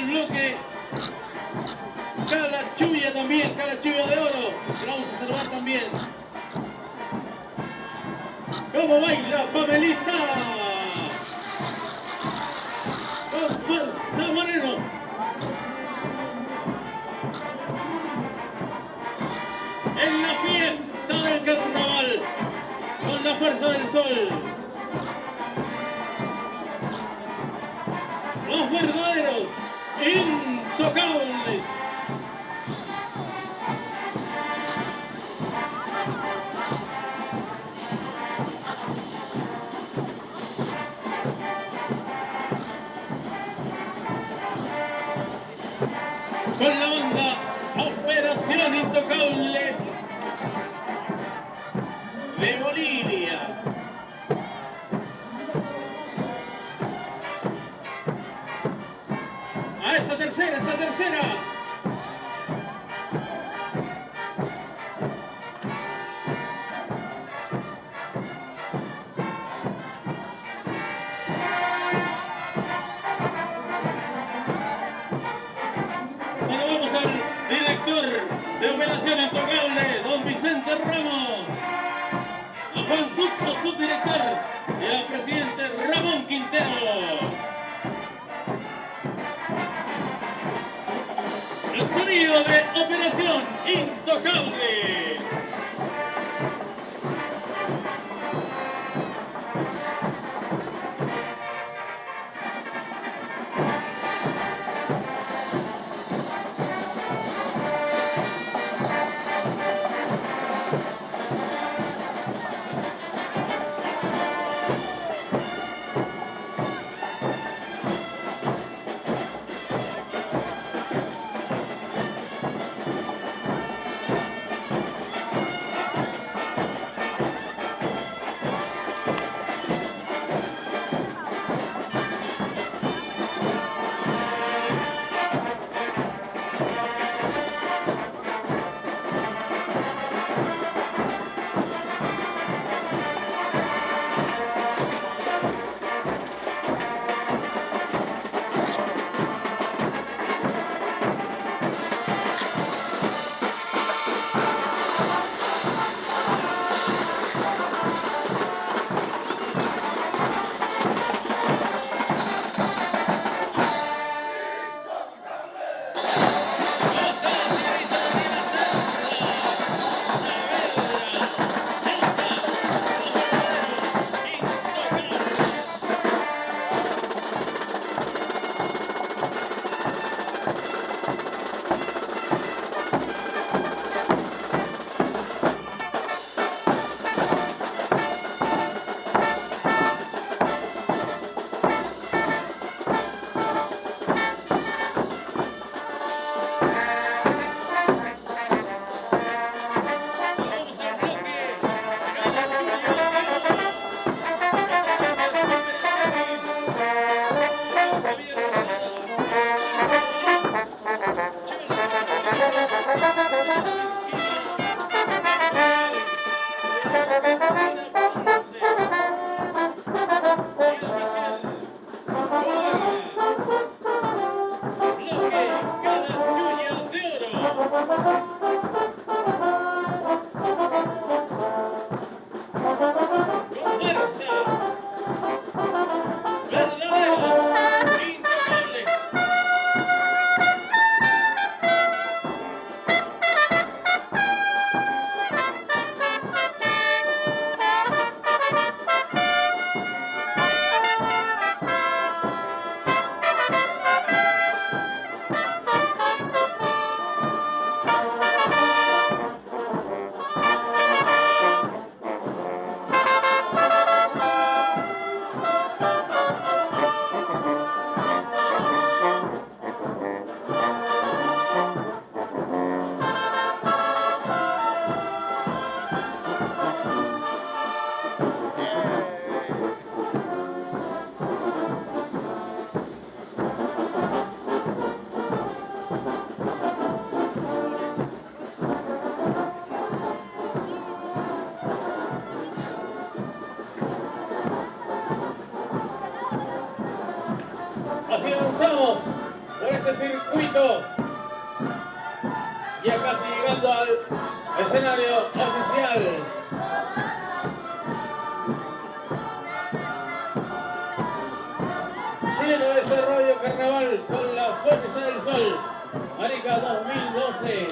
el bloque. Calachuya también, Calachuya de oro. La vamos a saludar también. ¿Cómo baila Pamelita? Con fuerza Moreno. En la fiesta del carnaval. Con la fuerza del sol. Los verdaderos intocables. Con la banda Operación Intocable de Bolivia. A esa tercera. Saludamos al director de Operación Intocable, don Vicente Ramos. A Juan Suxo, subdirector, y al presidente Ramón Quintero. El sonido de Operación Intocable. este circuito. Ya casi llegando al escenario oficial. Pleno desarrollo carnaval con la fuerza del sol. Arica 2012.